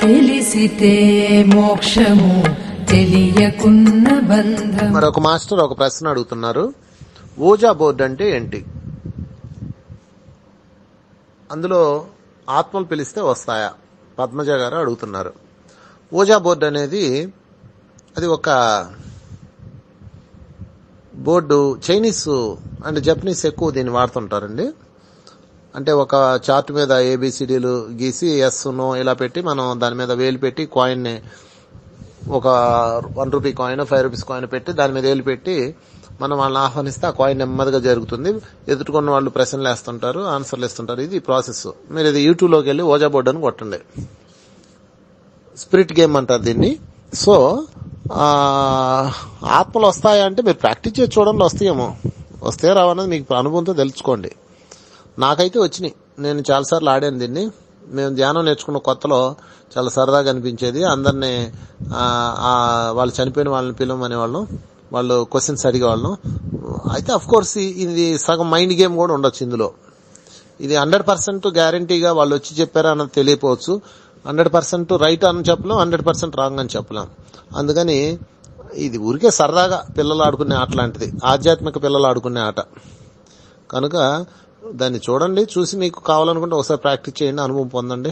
తెలిసితే మోక్షము తెలియకున్న బంధం. మరొక మాస్టర్ ఒక ప్రశ్న అడుగుతున్నారు, ఓజా బోర్డు అంటే ఏంటి? అందులో ఆత్మలు పిలిస్తే వస్తాయా? పద్మజ గారు అడుగుతున్నారు. ఓజా బోర్డు అనేది అది ఒక బోర్డు. చైనీస్ అండ్ జపనీస్ ఎక్కువ దీన్ని వాడుతుంటారండి. అంటే ఒక చార్ట్ మీద ఏబిసిడీలు గీసి ఎస్ నో ఇలా పెట్టి మనం దాని మీద వేలు పెట్టి కాయిన్ ని ఒక 1 రూపీ కాయిన్ 5 రూపీస్ కాయిన్ పెట్టి దాని మీద వేలు పెట్టి మనం వాళ్ళని ఆహ్వానిస్తే ఆ కాయిన్ నెమ్మదిగా జరుగుతుంది. ఎదుర్కొన్న వాళ్ళు ప్రశ్నలు వేస్తుంటారు, ఆన్సర్లు ఇస్తుంటారు. ఇది ప్రాసెస్. మీరు ఇది యూట్యూబ్ లోకి వెళ్ళి ఓజా బోర్డు అని కొట్టండి. స్పిరిట్ గేమ్ అంటారు దీన్ని. సో ఆత్మలు వస్తాయా అంటే మీరు ప్రాక్టీస్ చేసి చూడండి, వస్తాయేమో. వస్తే రావన్నది మీకు అనుభవంతో తెలుసుకోండి. నాకైతే వచ్చినాయి. నేను చాలాసార్లు ఆడాను దీన్ని. మేము ధ్యానం నేర్చుకున్న కొత్తలో చాలా సరదాగా అనిపించేది. అందరినీ వాళ్ళు చనిపోయిన వాళ్ళని పిలవమనేవాళ్ళం, వాళ్ళు క్వశ్చన్స్ అడిగేవాళ్ళం. అయితే అఫ్ కోర్స్ ఇది సగం మైండ్ గేమ్ కూడా ఉండొచ్చు ఇందులో. ఇది 100% గ్యారంటీగా వాళ్ళు వచ్చి చెప్పారా అన్నది తెలియపోవచ్చు. 100% రైట్ అని చెప్పలేం, 100% రాంగ్ అని చెప్పలేం. అందుకని ఇది ఊరికే సరదాగా పిల్లలు ఆడుకునే ఆట లాంటిది, ఆధ్యాత్మిక పిల్లలు ఆడుకునే ఆట కనుక దాన్ని చూడండి. చూసి మీకు కావాలనుకుంటే ఒకసారి ప్రాక్టీస్ చేయండి, అనుభవం పొందండి.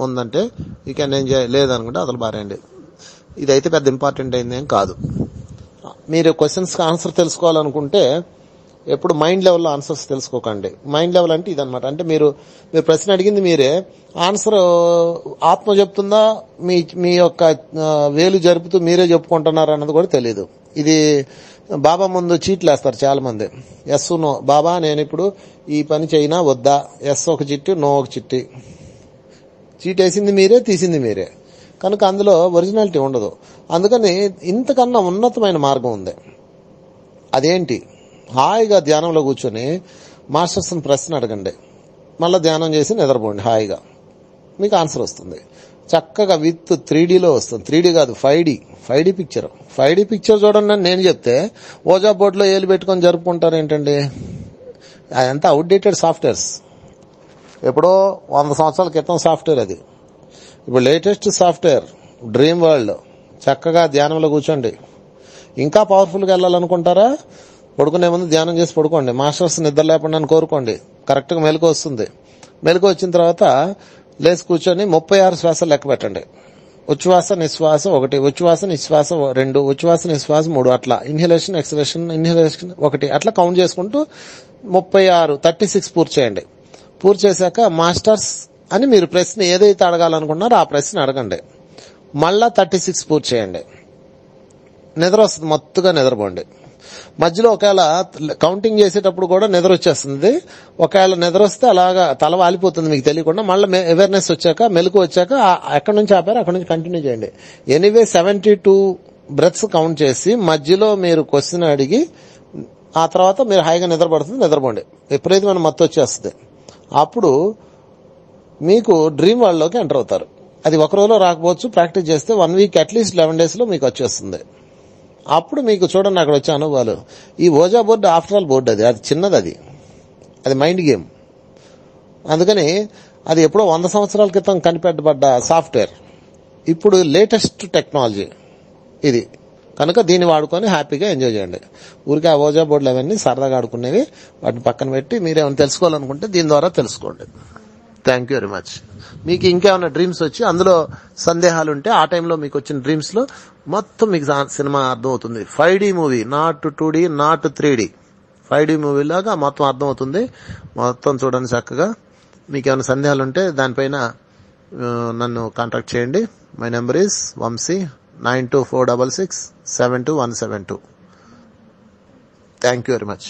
ఉందంటే యూ కెన్ ఎంజాయ్, లేదనుకుంటే అసలు బారేయండి. ఇదైతే పెద్ద ఇంపార్టెంట్ అయింది ఏం కాదు. మీరు క్వశ్చన్స్ కి ఆన్సర్ తెలుసుకోవాలనుకుంటే ఎప్పుడు మైండ్ లెవెల్లో ఆన్సర్స్ తెలుసుకోకండి. మైండ్ లెవెల్ అంటే ఇదనమాట. అంటే మీరు ప్రశ్న అడిగింది మీరే, ఆన్సర్ ఆత్మ చెప్తుందా, మీ యొక్క వేలు జరుపుతూ మీరే చెప్పుకుంటున్నారా అన్నది కూడా తెలియదు. ఇది బాబా ముందు చీట్లు వేస్తారు చాలా మంది. ఎస్ నో, బాబా నేను ఇప్పుడు ఈ పని చేయనా వద్దా, ఎస్ ఒక చిట్టి, నో ఒక చిట్టి. చీట్ వేసింది మీరే, తీసింది మీరే. కనుక అందులో ఒరిజినాలిటీ ఉండదు. అందుకని ఇంతకన్నా ఉన్నతమైన మార్గం ఉంది. అదేంటి? హాయిగా ధ్యానంలో కూర్చొని మాస్టర్స్ ప్రశ్న అడగండి, మళ్ళీ ధ్యానం చేసి నిద్రపోండి. హాయిగా మీకు ఆన్సర్ వస్తుంది. చక్కగా విత్ 3Dలో వస్తుంది. 3D కాదు, 5D పిక్చర్. 5D పిక్చర్ చూడండి అని నేను చెప్తే ఓజా బోర్డులో ఏలు పెట్టుకొని జరుపుకుంటారు ఏంటండి? అదంతా అవుట్డేటెడ్ సాఫ్ట్వేర్స్. ఎప్పుడో 100 సంవత్సరాల క్రితం సాఫ్ట్వేర్ అది. ఇప్పుడు లేటెస్ట్ సాఫ్ట్వేర్ డ్రీమ్ వరల్డ్. చక్కగా ధ్యానంలో కూర్చోండి. ఇంకా పవర్ఫుల్గా వెళ్ళాలనుకుంటారా? పడుకునే ముందు ధ్యానం చేసి పడుకోండి. మాస్టర్స్ నిద్ర లేకుండా అని కోరుకోండి. కరెక్ట్గా మెలకు వస్తుంది. మెలకు వచ్చిన తర్వాత లేచి కూర్చొని 36 శ్వాసలు లెక్క పెట్టండి. ఉచ్ఛ్వాస నిశ్వాస 1, ఉచ్ఛ్వాస నిశ్వాస 2, ఉచ్ఛ్వాస నిశ్వాస 3, అట్లా ఇన్హలేషన్ ఎక్సలేషన్ ఇన్హలేషన్ 1 అట్లా కౌంట్ చేసుకుంటూ 36 పూర్తి చేయండి. పూర్తి చేశాక మాస్టర్స్ అని మీరు ప్రశ్న ఏదైతే అడగాలనుకున్నారో ఆ ప్రశ్న అడగండి. మళ్ళా 36 పూర్తి చేయండి. నిద్ర వస్తుంది, మత్తుగా నిద్రపోండి. మధ్యలో ఒకవేళ కౌంటింగ్ చేసేటప్పుడు కూడా నిద్ర వచ్చేస్తుంది. ఒకవేళ నిద్ర వస్తే అలాగా తల వాలిపోతుంది మీకు తెలియకుండా. మళ్ళీ అవేర్నెస్ వచ్చాక, మెలకు వచ్చాక ఎక్కడి నుంచి ఆపారో అక్కడి నుంచి కంటిన్యూ చేయండి. ఎనీవే 72 బ్రెత్స్ కౌంట్ చేసి మధ్యలో మీరు క్వశ్చన్ అడిగి ఆ తర్వాత మీరు హాయిగా నిద్రపడుతుంది. నిద్రపోండి. విపరీతమైన మత్తు వచ్చేస్తుంది. అప్పుడు మీకు డ్రీమ్ వరల్డ్ లోకి ఎంటర్ అవుతారు. అది ఒక రోజులో రాకపోవచ్చు. ప్రాక్టీస్ చేస్తే 1 వీక్ అట్లీస్ట్ 11 days లో మీకు వచ్చేస్తుంది. అప్పుడు మీకు చూడండి అక్కడ వచ్చే అనుభవాలు. ఈ ouija board after all board అది చిన్నది, అది మైండ్ గేమ్. అందుకని అది ఎప్పుడో 100 సంవత్సరాల క్రితం కనిపెట్టబడ్డ సాఫ్ట్వేర్. ఇప్పుడు లేటెస్ట్ టెక్నాలజీ ఇది. కనుక దీన్ని వాడుకొని హ్యాపీగా ఎంజాయ్ చేయండి. ఊరికే ఆ ఓజా బోర్డులు అవన్నీ సరదాగా ఆడుకునేవి, వాటిని పక్కన పెట్టి మీరేమైనా తెలుసుకోవాలనుకుంటే దీని ద్వారా తెలుసుకోండి. Thank you very much. మీకు ఇంకేమైనా డ్రీమ్స్ వచ్చి అందులో సందేహాలు ఉంటే ఆ టైంలో మీకు వచ్చిన డ్రీమ్స్ లో మొత్తం మీకు సినిమా అర్థం అవుతుంది. 5D movie, not 2D, not 3D. 5D movie లాగా మొత్తం అర్థం అవుతుంది. మొత్తం చూడండి చక్కగా. మీకు ఏమైనా సందేహాలు ఉంటే దానిపైన నన్ను కాంటాక్ట్ చేయండి. My number is Vamshi 9246672172. Thank you very much.